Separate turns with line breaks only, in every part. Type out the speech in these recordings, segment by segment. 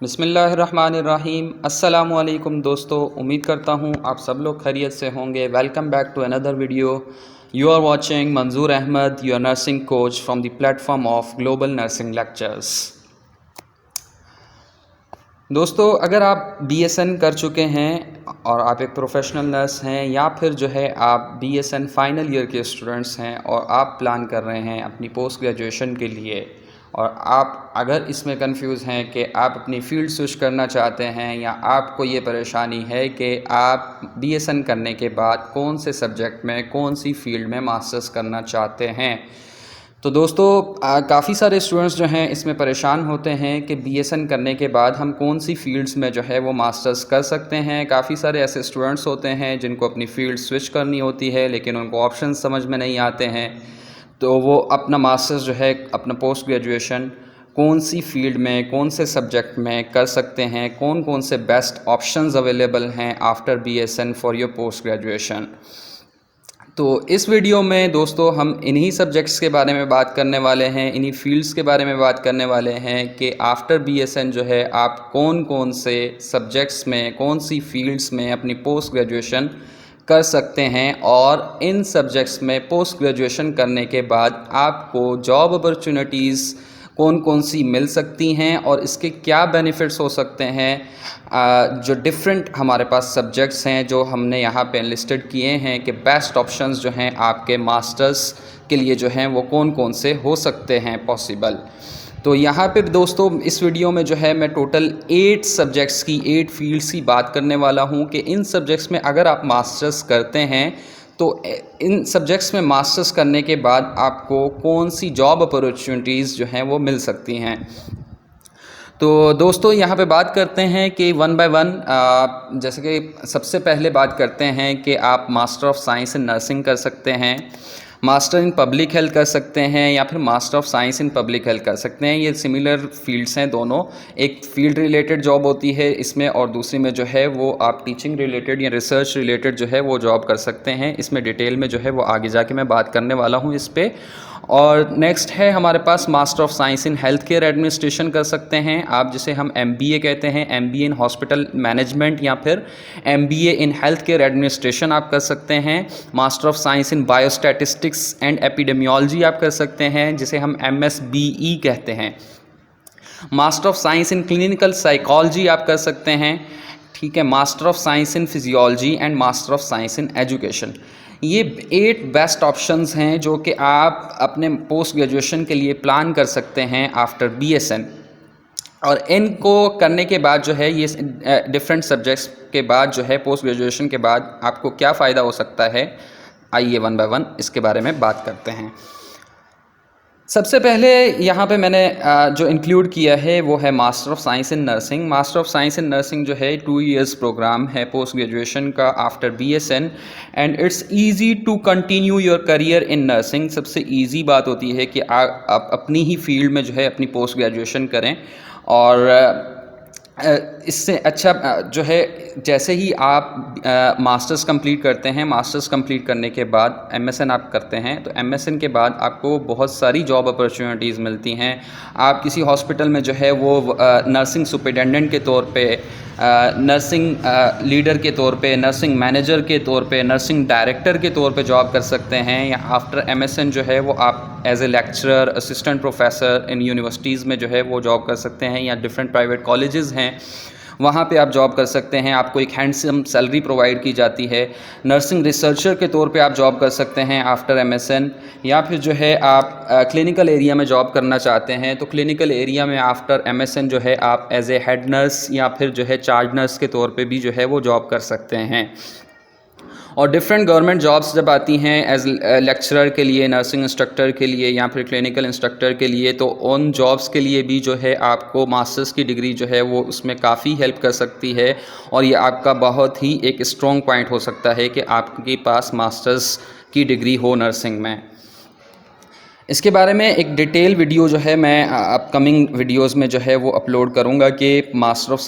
बिस्मिल्लाहिर्रहमानिर्रहीम। अस्सलामुअलैकुम दोस्तों, उम्मीद करता हूँ आप सब लोग खैरियत से होंगे। Welcome back to another video. You are watching Manzoor Ahmed, your nursing coach from the platform of global nursing lectures. दोस्तों, अगर आप BSN कर चुके हैं और आप एक प्रोफेशनल नर्स हैं, या फिर जो है आप BSN फाइनल ईयर के स्टूडेंट्स हैं और आप प्लान कर रहे हैं अपनी पोस्ट ग्रेजुएशन के लिए, और आप अगर इसमें कंफ्यूज हैं कि आप अपनी फ़ील्ड स्विच करना चाहते हैं, या आपको ये परेशानी है कि आप BSN करने के बाद कौन से सब्जेक्ट में, कौन सी फ़ील्ड में मास्टर्स करना चाहते हैं, तो दोस्तों काफ़ी सारे स्टूडेंट्स जो हैं इसमें परेशान होते हैं कि BSN करने के बाद हम कौन सी फ़ील्ड्स में जो है वो मास्टर्स कर सकते हैं। काफ़ी सारे ऐसे स्टूडेंट्स होते हैं जिनको अपनी फ़ील्ड स्विच करनी होती है, लेकिन उनको ऑप्शन समझ में नहीं आते हैं, तो वो अपना मास्टर्स जो है, अपना पोस्ट ग्रेजुएशन कौन सी फ़ील्ड में, कौन से सब्जेक्ट में कर सकते हैं, कौन कौन से बेस्ट ऑप्शंस अवेलेबल हैं after BSN for your post graduation. तो इस वीडियो में दोस्तों हम इन्हीं सब्जेक्ट्स के बारे में बात करने वाले हैं, इन्हीं फील्ड्स के बारे में बात करने वाले हैं कि आफ्टर BSN जो है आप कौन कौन से सब्जेक्ट्स में, कौन सी फील्ड्स में अपनी पोस्ट ग्रेजुएशन कर सकते हैं, और इन सब्जेक्ट्स में पोस्ट ग्रेजुएशन करने के बाद आपको जॉब अपॉर्चुनिटीज़ कौन कौन सी मिल सकती हैं और इसके क्या बेनिफिट्स हो सकते हैं। जो डिफरेंट हमारे पास सब्जेक्ट्स हैं जो हमने यहाँ पे लिस्टेड किए हैं कि बेस्ट ऑप्शंस जो हैं आपके मास्टर्स के लिए जो हैं वो कौन कौन से हो सकते हैं पॉसिबल। तो यहाँ पे दोस्तों इस वीडियो में जो है मैं टोटल 8 सब्जेक्ट्स की, 8 फील्ड्स की बात करने वाला हूँ कि इन सब्जेक्ट्स में अगर आप मास्टर्स करते हैं तो इन सब्जेक्ट्स में मास्टर्स करने के बाद आपको कौन सी जॉब अपॉर्चुनिटीज़ जो हैं वो मिल सकती हैं। तो दोस्तों यहाँ पे बात करते हैं कि वन बाय वन, जैसे कि सबसे पहले बात करते हैं कि आप master of science in nursing कर सकते हैं, मास्टर इन पब्लिक हेल्थ कर सकते हैं, या फिर master of science in public health कर सकते हैं। ये सिमिलर फील्ड्स हैं दोनों, एक फील्ड रिलेटेड जॉब होती है इसमें, और दूसरी में जो है वो आप टीचिंग रिलेटेड या रिसर्च रिलेटेड जो है वो जॉब कर सकते हैं। इसमें डिटेल में जो है वो आगे जाके मैं बात करने वाला हूँ इस पर। और नेक्स्ट है हमारे पास master of science in health care administration कर सकते हैं आप, जिसे हम MBA कहते हैं, MBA इन हॉस्पिटल मैनेजमेंट, या फिर MBA इन हेल्थ केयर एडमिनिस्ट्रेशन आप कर सकते हैं। Master of science in biostatistics and epidemiology आप कर सकते हैं, जिसे हम MSBE कहते हैं। Master of science in clinical psychology आप कर सकते हैं, ठीक है। Master of science in physiology and master of science in education. ये 8 बेस्ट ऑप्शंस हैं जो कि आप अपने पोस्ट ग्रेजुएशन के लिए प्लान कर सकते हैं आफ्टर BSN। और इनको करने के बाद जो है ये डिफरेंट सब्जेक्ट्स के बाद जो है पोस्ट ग्रेजुएशन के बाद आपको क्या फ़ायदा हो सकता है, आइए वन बाय वन इसके बारे में बात करते हैं। सबसे पहले यहाँ पे मैंने जो इंक्लूड किया है वो है master of science in nursing. Master of science in nursing जो है 2 इयर्स प्रोग्राम है पोस्ट ग्रेजुएशन का after BSN, and it's easy to continue your career in nursing. सबसे इजी बात होती है कि आप अपनी ही फील्ड में जो है अपनी पोस्ट ग्रेजुएशन करें, और इससे अच्छा जो है जैसे ही आप मास्टर्स कंप्लीट करते हैं, मास्टर्स कंप्लीट करने के बाद MSN आप करते हैं, तो MSN के बाद आपको बहुत सारी जॉब अपॉर्चुनिटीज़ मिलती हैं। आप किसी हॉस्पिटल में जो है वो नर्सिंग सुपरिटेंडेंट के तौर पे, नर्सिंग लीडर के तौर पे, नर्सिंग मैनेजर के तौर पे, नर्सिंग डायरेक्टर के तौर पे जॉब कर सकते हैं, या आफ्टर MSN जो है वो आप as a lecturer, assistant professor in universities में जो है वो जॉब कर सकते हैं, या डिफरेंट प्राइवेट कॉलेजेस हैं वहाँ पे आप जॉब कर सकते हैं। आपको एक हैंडसम सैलरी प्रोवाइड की जाती है। नर्सिंग रिसर्चर के तौर पे आप जॉब कर सकते हैं आफ्टर MSN, या फिर जो है आप क्लिनिकल एरिया में जॉब करना चाहते हैं तो क्लिनिकल एरिया में आफ्टर MSN जो है आप एज ए हेड नर्स या फिर जो है चार्ज नर्स के तौर पे भी जो है वो जॉब कर सकते हैं। और डिफरेंट गवर्नमेंट जॉब्स जब आती हैं एज लेक्चरर के लिए, नर्सिंग इंस्ट्रक्टर के लिए, या फिर क्लिनिकल इंस्ट्रक्टर के लिए, तो उन जॉब्स के लिए भी जो है आपको मास्टर्स की डिग्री जो है वो उसमें काफ़ी हेल्प कर सकती है, और ये आपका बहुत ही एक स्ट्रॉन्ग पॉइंट हो सकता है कि आपके पास मास्टर्स की डिग्री हो नर्सिंग में। इसके बारे में एक डिटेल वीडियो जो है मैं अपकमिंग वीडियोस में जो है वो अपलोड करूंगा कि master of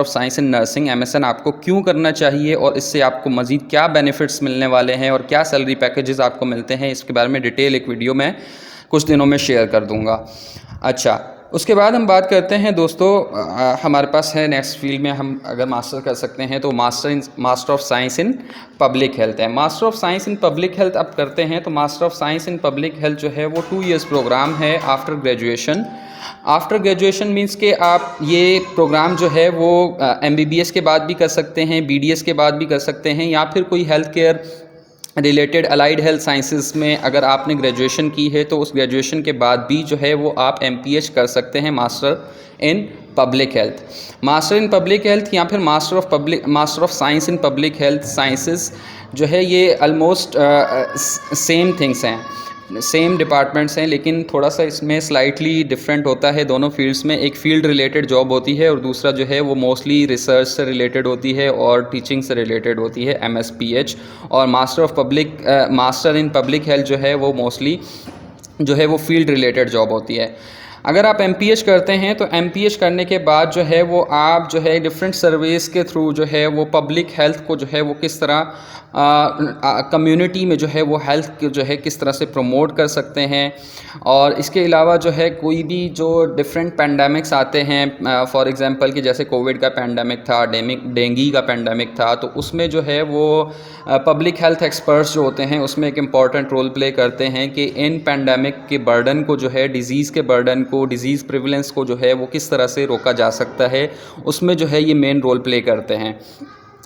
science in nursing MSN आपको क्यों करना चाहिए, और इससे आपको मज़ीद क्या बेनिफिट्स मिलने वाले हैं और क्या सैलरी पैकेजेस आपको मिलते हैं। इसके बारे में डिटेल एक वीडियो में कुछ दिनों में शेयर कर दूंगा। अच्छा, उसके बाद हम बात करते हैं दोस्तों, हमारे पास है नेक्स्ट फील्ड में हम अगर मास्टर कर सकते हैं तो master of science in public health है। Master of science in public health अब करते हैं तो master of science in public health जो है वो 2 इयर्स प्रोग्राम है after graduation. After graduation means के आप ये प्रोग्राम जो है वो MBBS के बाद भी कर सकते हैं, BDS के बाद भी कर सकते हैं, या फिर कोई health care related allied health sciences में अगर आपने ग्रेजुएशन की है तो उस ग्रेजुएशन के बाद भी जो है वो आप MPH कर सकते हैं, master in public health. Master in public health या फिर master of science in public health sciences जो है ये ऑलमोस्ट सेम थिंग्स हैं, सेम डिपार्टमेंट्स हैं, लेकिन थोड़ा सा इसमें स्लाइटली डिफरेंट होता है दोनों फील्ड्स में। एक फील्ड रिलेटेड जॉब होती है और दूसरा जो है वो मोस्टली रिसर्च से रिलेटेड होती है और टीचिंग से रिलेटेड होती है, MSPH। और मास्टर इन पब्लिक हेल्थ जो है वो मोस्टली जो है वो फील्ड रिलेटेड जॉब होती है। अगर आप MPH करते हैं तो MPH करने के बाद जो है वो आप जो है डिफरेंट सर्विस के थ्रू जो है वो पब्लिक हेल्थ को जो है वो किस तरह कम्युनिटी में जो है वो हेल्थ जो है किस तरह से प्रमोट कर सकते हैं। और इसके अलावा जो है कोई भी जो डिफरेंट पैंडमिक्स आते हैं, फॉर एग्जांपल कि जैसे कोविड का पैंडमिक था, डेंगू का पैंडमिक था, तो उसमें जो है वो पब्लिक हेल्थ एक्सपर्ट्स जो होते हैं उसमें एक इम्पॉर्टेंट रोल प्ले करते हैं कि इन पैंडमिक के बर्डन को जो है, डिज़ीज़ के बर्डन को, डिज़ीज़ प्रिवलेंस को जो है वो किस तरह से रोका जा सकता है, उसमें जो है ये मेन रोल प्ले करते हैं।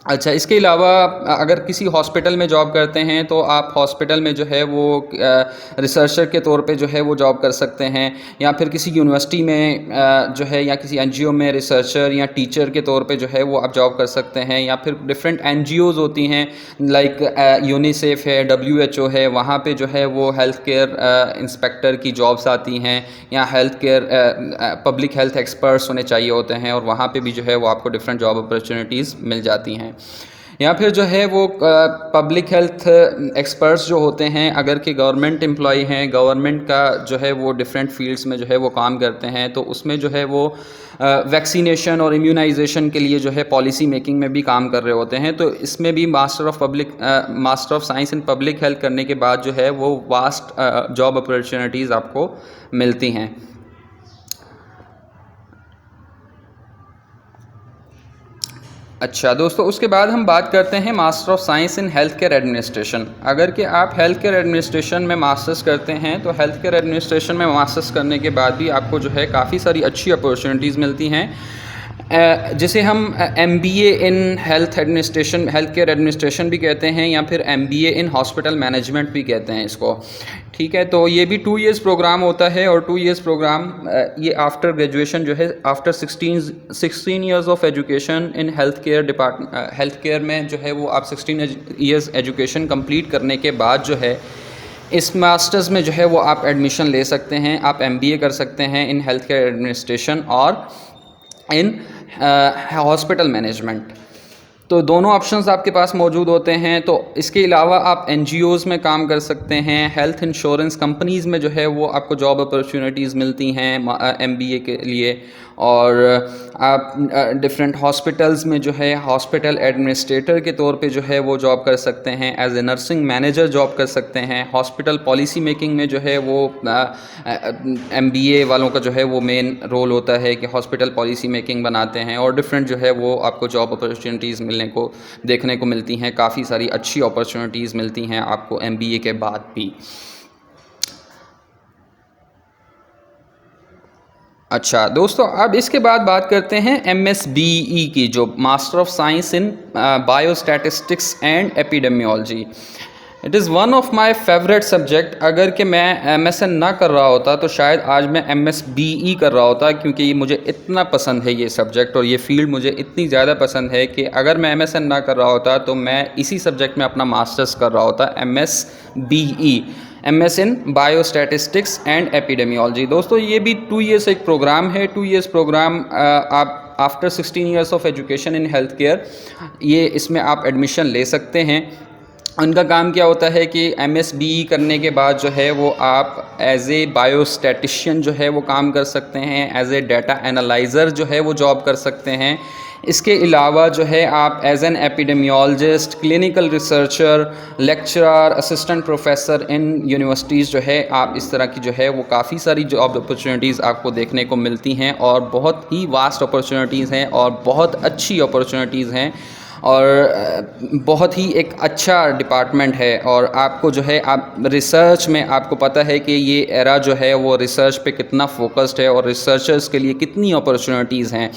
अच्छा, इसके अलावा अगर किसी हॉस्पिटल में जॉब करते हैं तो आप हॉस्पिटल में जो है वो रिसर्चर के तौर पे जो है वो जॉब कर सकते हैं, या फिर किसी यूनिवर्सिटी में जो है या किसी NGO में रिसर्चर या टीचर के तौर पे जो है वो आप जॉब कर सकते हैं, या फिर डिफरेंट NGOs होती हैं लाइक यूनिसेफ है, WHO है, वहाँ पे जो है वो हेल्थ केयर इंस्पेक्टर की जॉब्स आती हैं, या health care public health experts होने चाहिए होते हैं, और वहाँ पे भी जो है वो आपको डिफरेंट जॉब अपॉर्चुनिटीज़ मिल जाती हैं। या फिर जो है वो पब्लिक हेल्थ एक्सपर्ट्स जो होते हैं, अगर कि गवर्नमेंट एम्प्लॉई हैं, गवर्नमेंट का जो है वो डिफरेंट फील्ड्स में जो है वो काम करते हैं, तो उसमें जो है वो वैक्सीनेशन और इम्यूनाइजेशन के लिए जो है पॉलिसी मेकिंग में भी काम कर रहे होते हैं। तो इसमें भी master of science in public health करने के बाद जो है वो वास्ट जॉब अपॉर्चुनिटीज़ आपको मिलती हैं। अच्छा दोस्तों, उसके बाद हम बात करते हैं master of science in health care administration. अगर कि आप हेल्थ केयर एडमिनिस्ट्रेशन में मास्टर्स करते हैं तो हेल्थ केयर एडमिनिस्ट्रेशन में मास्टर्स करने के बाद भी आपको जो है काफ़ी सारी अच्छी अपॉर्चुनिटीज़ मिलती हैं, जिसे हम MBA इन हेल्थ केयर एडमिनिस्ट्रेशन भी कहते हैं, या फिर MBA इन हॉस्पिटल मैनेजमेंट भी कहते हैं इसको। ठीक है, तो ये भी 2 इयर्स प्रोग्राम होता है, और 2 इयर्स प्रोग्राम ये आफ्टर ग्रेजुएशन जो है, after 16 years of education in health care में जो है वो आप 16 इयर्स एजुकेशन कंप्लीट करने के बाद जो है इस मास्टर्स में जो है वो आप एडमिशन ले सकते हैं। आप MBA कर सकते हैं इन हेल्थ केयर एडमिनिस्ट्रेशन और इन हॉस्पिटल मैनेजमेंट। तो दोनों ऑप्शंस आपके पास मौजूद होते हैं। तो इसके अलावा आप NGOs में काम कर सकते हैं, हेल्थ इंश्योरेंस कंपनीज़ में जो है वो आपको जॉब अपॉर्चुनिटीज़ मिलती हैं MBA के लिए, और आप डिफरेंट हॉस्पिटल्स में जो है हॉस्पिटल एडमिनिस्ट्रेटर के तौर पे जो है वो जॉब कर सकते हैं, as a nursing manager job कर सकते हैं। हॉस्पिटल पॉलिसी मेकिंग में जो है वो MBA वालों का जो है वो मेन रोल होता है कि हॉस्पिटल पॉलिसी मेकिंग बनाते हैं, और डिफरेंट जो है वो आपको जॉब अपॉर्चुनिटीज़ देखने को मिलती हैं। काफ़ी सारी अच्छी अपॉर्चुनिटीज़ मिलती हैं आपको MBA के बाद भी। अच्छा दोस्तों, अब इसके बाद बात करते हैं MSBE की, जो master of science in biostatistics and epidemiology. It is one of my favourite subject. अगर कि मैं MSN ना कर रहा होता तो शायद आज मैं MSBE कर रहा होता, क्योंकि ये मुझे इतना पसंद है ये सब्जेक्ट, और ये फील्ड मुझे इतनी ज़्यादा पसंद है कि अगर मैं MSN ना कर रहा होता तो मैं इसी सब्जेक्ट में अपना मास्टर्स कर रहा होता, MSBE, MS in biostatistics and epidemiology. दोस्तों ये भी 2 ईयर्स एक प्रोग्राम है। 2 ईयर्स प्रोग्राम आप after 16 years of education in health care, ये इसमें आप एडमिशन ले सकते हैं। उनका काम क्या होता है कि MSBE करने के बाद जो है वो आप एज ए बायोस्टैटिशियन जो है वो काम कर सकते हैं, एज ए डाटा एनालाइज़र जो है वो जॉब कर सकते हैं, इसके अलावा जो है आप as an epidemiologist, clinical researcher, lecturer, assistant professor in universities जो है आप इस तरह की जो है वो काफ़ी सारी जॉब अपॉर्चुनिटीज़ आपको देखने को मिलती हैं और बहुत ही वास्ट अपॉर्चुनिटीज़ हैं और बहुत अच्छी अपॉर्चुनिटीज़ हैं और बहुत ही एक अच्छा डिपार्टमेंट है। और आपको जो है आप रिसर्च में आपको पता है कि ये एरा जो है वो रिसर्च पे कितना फोकस्ड है और रिसर्चर्स के लिए कितनी अपॉर्चुनिटीज़ हैं।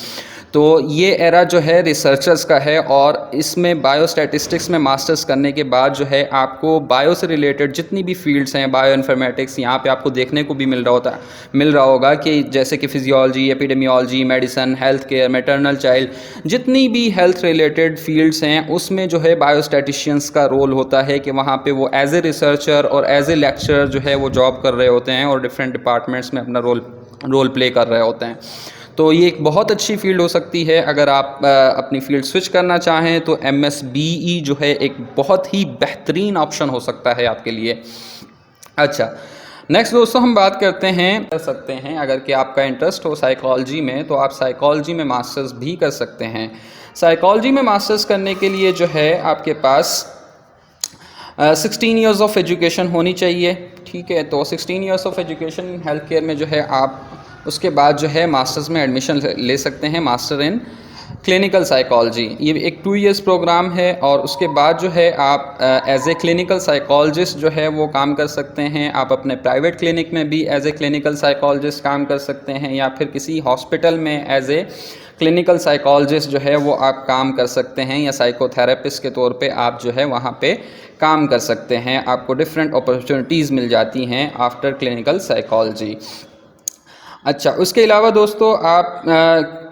तो ये एरा जो है रिसर्चर्स का है और इसमें बायोस्टैटिस्टिक्स में मास्टर्स करने के बाद जो है आपको बायो से रिलेटेड जितनी भी फील्ड्स हैं, बायो इन्फॉर्मेटिक्स, यहाँ पे आपको देखने को भी मिल रहा होगा कि जैसे कि physiology, epidemiology, medicine, health care, maternal child, जितनी भी हेल्थ रिलेटेड फील्ड्स हैं उसमें जो है बायोस्टैटिशियंस का रोल होता है कि वहाँ पे वो एज ए रिसर्चर और एज ए लेक्चरर जो है वो जॉब कर रहे होते हैं और डिफरेंट डिपार्टमेंट्स में अपना रोल प्ले कर रहे होते हैं। तो ये एक बहुत अच्छी फील्ड हो सकती है। अगर आप अपनी फील्ड स्विच करना चाहें तो MSBE जो है एक बहुत ही बेहतरीन ऑप्शन हो सकता है आपके लिए। अच्छा, नेक्स्ट दोस्तों हम बात करते हैं अगर कि आपका इंटरेस्ट हो साइकोलॉजी में तो आप साइकोलॉजी में मास्टर्स भी कर सकते हैं। साइकोलॉजी में मास्टर्स करने के लिए जो है आपके पास 16 इयर्स ऑफ एजुकेशन होनी चाहिए, ठीक है। तो 16 years of education health care में जो है आप उसके बाद जो है मास्टर्स में एडमिशन ले सकते हैं, मास्टर इन क्लिनिकल साइकोलॉजी। ये एक 2 इयर्स प्रोग्राम है और उसके बाद जो है आप एज ए क्लिनिकल साइकोलॉजिस्ट जो है वो काम कर सकते हैं। आप अपने प्राइवेट क्लिनिक में भी एज ए क्लिनिकल साइकोलॉजिस्ट काम कर सकते हैं या फिर किसी हॉस्पिटल में एज ए क्लिनिकल साइकोलॉजिस्ट जो है वो आप काम कर सकते हैं या साइकोथेरेपिस्ट के तौर पे आप जो है वहाँ पे काम कर सकते हैं। आपको डिफरेंट अपॉर्चुनिटीज़ मिल जाती हैं आफ्टर क्लिनिकल साइकोलॉजी। अच्छा, उसके अलावा दोस्तों आप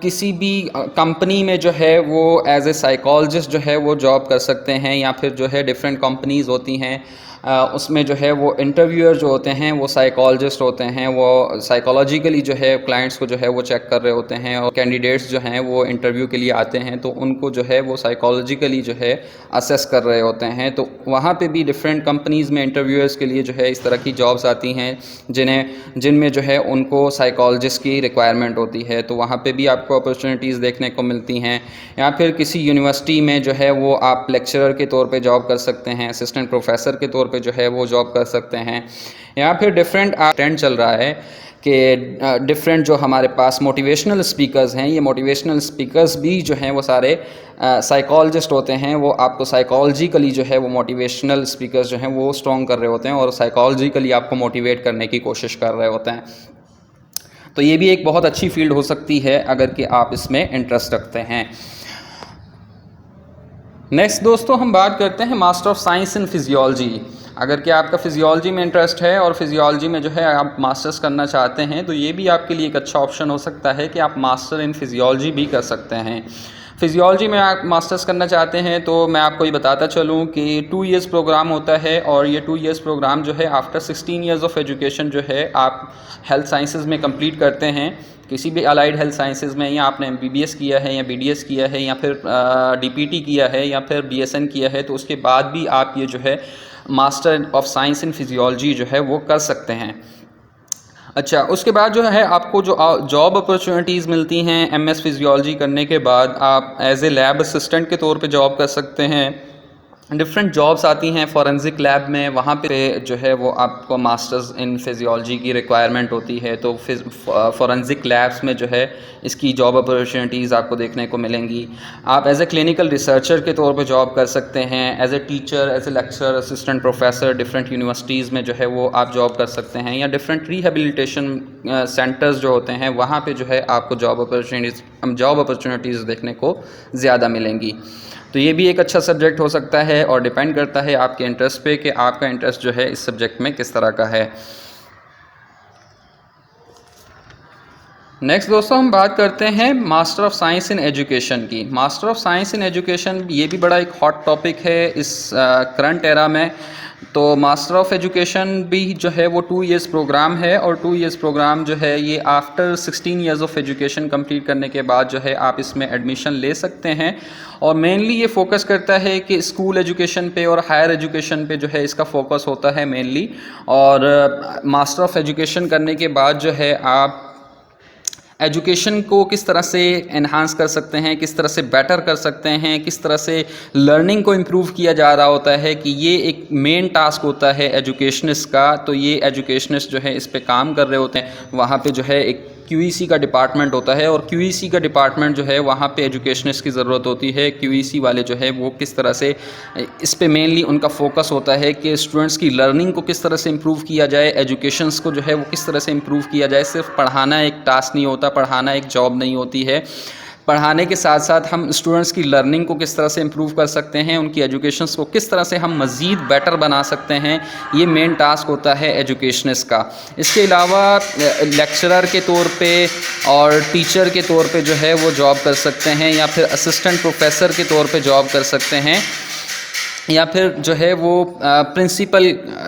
किसी भी कंपनी में जो है वो एज ए साइकोलॉजिस्ट जो है वो जॉब कर सकते हैं या फिर जो है डिफरेंट कंपनीज़ होती हैं उसमें जो है वो इंटरव्यूअर जो होते हैं वो साइकोलॉजिस्ट होते हैं। वो साइकोलॉजिकली जो है क्लाइंट्स को जो है वो चेक कर रहे होते हैं और कैंडिडेट्स जो हैं वो इंटरव्यू के लिए आते हैं तो उनको जो है वो साइकोलॉजिकली जो है असेस कर रहे होते हैं। तो वहाँ पे भी डिफरेंट कंपनीज़ में इंटरव्यूअर्स के लिए जो है इस तरह की जॉब्स आती हैं जिनमें जो है उनको साइकोलॉजिस्ट की रिक्वायरमेंट होती है। तो वहाँ पे भी आपको अपॉर्चुनिटीज़ देखने को मिलती हैं। या फिर किसी यूनिवर्सिटी में जो है वो आप लेक्चरर के तौर पे जॉब कर सकते हैं, असिस्टेंट प्रोफेसर के तौर पे जो है वो जॉब कर सकते हैं। या फिर डिफरेंट ट्रेंड चल रहा है कि डिफरेंट जो हमारे पास मोटिवेशनल स्पीकर्स हैं, ये मोटिवेशनल स्पीकर्स भी जो हैं वो सारे साइकोलॉजिस्ट होते हैं। वो आपको साइकोलॉजिकली जो है वो मोटिवेशनल स्पीकर्स जो हैं वो स्ट्रॉन्ग कर रहे होते हैं और साइकोलॉजिकली आपको मोटिवेट करने की कोशिश कर रहे होते हैं। तो ये भी एक बहुत अच्छी फील्ड हो सकती है अगर कि आप इसमें इंटरेस्ट रखते हैं। नेक्स्ट दोस्तों हम बात करते हैं master of science in physiology. अगर कि आपका फिजियोलॉजी में इंटरेस्ट है और फिजियोलॉजी में जो है आप मास्टर्स करना चाहते हैं तो ये भी आपके लिए एक अच्छा ऑप्शन हो सकता है कि आप मास्टर इन फिजियोलॉजी भी कर सकते हैं। फिजियोलॉजी में आप मास्टर्स करना चाहते हैं तो मैं आपको ये बताता चलूँ कि 2 इयर्स प्रोग्राम होता है और ये 2 इयर्स प्रोग्राम जो है आफ्टर 16 इयर्स ऑफ एजुकेशन जो है आप हेल्थ साइंसेज में कंप्लीट करते हैं, किसी भी अलाइड हेल्थ साइंसेज में, या आपने MBBS किया है या BDS किया है या फिर DPT किया है या फिर BSN किया है, तो उसके बाद भी आप ये जो है master of science in physiology जो है वो कर सकते हैं। अच्छा, उसके बाद जो है आपको जो जॉब अपॉर्चुनिटीज़ मिलती हैं MS फिजियोलॉजी करने के बाद, आप एज ए लैब असिस्टेंट के तौर पे जॉब कर सकते हैं। डिफरेंट जॉब्स आती हैं फॉरेंसिक लैब में, वहाँ पे जो है वो आपको मास्टर्स इन फिजियोलॉजी की रिक्वायरमेंट होती है। तो फॉरेंसिक लैब्स में जो है इसकी जॉब अपॉर्चुनिटीज़ आपको देखने को मिलेंगी। आप एज ए क्लिनिकल रिसर्चर के तौर पे जॉब कर सकते हैं, as a teacher, as a lecturer, assistant professor different universities में जो है वो आप जॉब कर सकते हैं, या डिफरेंट रिहेबिलिटेशन सेंटर्स जो होते हैं वहाँ पे जो है आपको जॉब अपॉर्चुनिटीज़ देखने को ज़्यादा मिलेंगी। तो ये भी एक अच्छा सब्जेक्ट हो सकता है और डिपेंड करता है आपके इंटरेस्ट पे कि आपका इंटरेस्ट जो है इस सब्जेक्ट में किस तरह का है। नेक्स्ट दोस्तों हम बात करते हैं master of science in education की। Master of science in education ये भी बड़ा एक हॉट टॉपिक है इस करंट एरा में। तो मास्टर ऑफ एजुकेशन भी जो है वो 2 इयर्स प्रोग्राम है और 2 इयर्स प्रोग्राम जो है ये after 16 years of education complete करने के बाद जो है आप इसमें एडमिशन ले सकते हैं। और मेनली ये फोकस करता है कि स्कूल एजुकेशन पे और हायर एजुकेशन पे जो है इसका फोकस होता है मेनली। और मास्टर ऑफ एजुकेशन करने के बाद जो है आप एजुकेशन को किस तरह से एनहांस कर सकते हैं, किस तरह से बेटर कर सकते हैं, किस तरह से लर्निंग को इम्प्रूव किया जा रहा होता है, कि ये एक मेन टास्क होता है एजुकेशनिस्ट का। तो ये एजुकेशनिस्ट जो है इस पे काम कर रहे होते हैं। वहाँ पे जो है एक QEC का डिपार्टमेंट होता है, और QEC का डिपार्टमेंट जो है वहाँ पे एजुकेशनिस्ट की ज़रूरत होती है। QEC वाले जो है वो किस तरह से इस पे मेनली उनका फोकस होता है कि स्टूडेंट्स की लर्निंग को किस तरह से इम्प्रूव किया जाए, एजुकेशंस को जो है वो किस तरह से इम्प्रूव किया जाए। सिर्फ पढ़ाना एक टास्क नहीं होता, पढ़ाना एक जॉब नहीं होती है। पढ़ाने के साथ साथ हम स्टूडेंट्स की लर्निंग को किस तरह से इम्प्रूव कर सकते हैं, उनकी एजुकेशंस को किस तरह से हम मज़ीद बेटर बना सकते हैं, ये मेन टास्क होता है एजुकेशनिस्ट का। इसके अलावा लेक्चरर के तौर पे और टीचर के तौर पे जो है वो जॉब कर सकते हैं, या फिर असिस्टेंट प्रोफेसर के तौर पे जॉब कर सकते हैं, या फिर जो है वो प्रिंसिपल,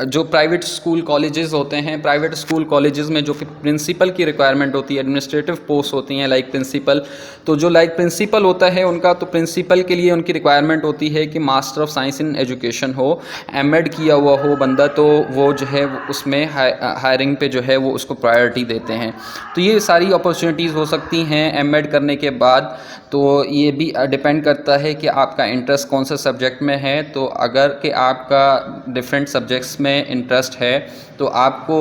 जो प्राइवेट स्कूल कॉलेजेस होते हैं, प्राइवेट स्कूल कॉलेजेस में जो कि प्रिंसिपल की रिक्वायरमेंट होती है, एडमिनिस्ट्रेटिव पोस्ट होती हैं लाइक प्रिंसिपल। तो जो लाइक प्रिंसिपल होता है उनका, तो प्रिंसिपल के लिए उनकी रिक्वायरमेंट होती है कि master of science in education हो, एमएड किया हुआ हो बंदा, तो वो जो है उसमें हायरिंग पे जो है वो उसको प्रायोरिटी देते हैं। तो ये सारी अपॉर्चुनिटीज़ हो सकती हैं एमएड करने के बाद। तो ये भी डिपेंड करता है कि आपका इंटरेस्ट कौन सा सब्जेक्ट में है। तो अगर कि आपका डिफरेंट सब्जेक्ट्स में इंटरेस्ट है, तो आपको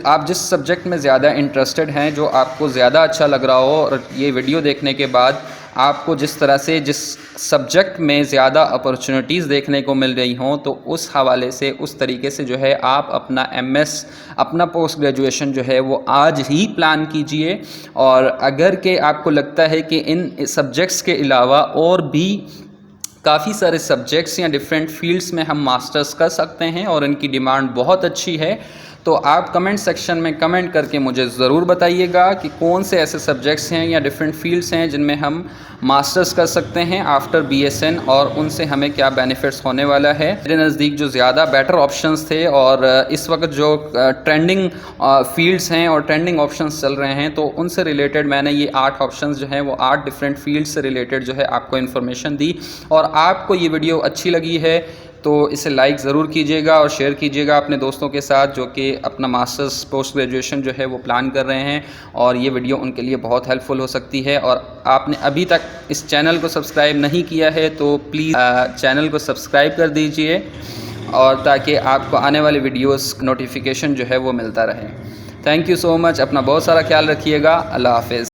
आप जिस सब्जेक्ट में ज़्यादा इंटरेस्टेड हैं, जो आपको ज़्यादा अच्छा लग रहा हो, और ये वीडियो देखने के बाद आपको जिस तरह से जिस सब्जेक्ट में ज़्यादा अपॉर्चुनिटीज़ देखने को मिल रही हों, तो उस हवाले से, उस तरीके से जो है आप अपना MS, अपना पोस्ट ग्रेजुएशन जो है वो आज ही प्लान कीजिए। और अगर के आपको लगता है कि इन सब्जेक्ट्स के अलावा और भी काफ़ी सारे सब्जेक्ट्स या डिफरेंट फील्ड्स में हम मास्टर्स कर सकते हैं और इनकी डिमांड बहुत अच्छी है, तो आप कमेंट सेक्शन में कमेंट करके मुझे ज़रूर बताइएगा कि कौन से ऐसे सब्जेक्ट्स हैं या डिफरेंट फील्ड्स हैं जिनमें हम मास्टर्स कर सकते हैं आफ्टर BSN, और उनसे हमें क्या बेनिफिट्स होने वाला है। मेरे नज़दीक जो ज़्यादा बेटर ऑप्शंस थे, और इस वक्त जो ट्रेंडिंग फील्ड्स हैं और ट्रेंडिंग ऑप्शंस चल रहे हैं, तो उनसे रिलेटेड मैंने ये 8 ऑप्शंस जो हैं वो 8 डिफरेंट फील्ड से रिलेटेड जो है आपको इन्फॉर्मेशन दी। और आपको ये वीडियो अच्छी लगी है तो इसे लाइक ज़रूर कीजिएगा और शेयर कीजिएगा अपने दोस्तों के साथ, जो कि अपना मास्टर्स पोस्ट ग्रेजुएशन जो है वो प्लान कर रहे हैं, और ये वीडियो उनके लिए बहुत हेल्पफुल हो सकती है। और आपने अभी तक इस चैनल को सब्सक्राइब नहीं किया है तो प्लीज़ चैनल को सब्सक्राइब कर दीजिए, और ताकि आपको आने वाले वीडियोस नोटिफिकेशन जो है वो मिलता रहे। Thank you so much. अपना बहुत सारा ख्याल रखिएगा। अल्लाह हाफ़िज़।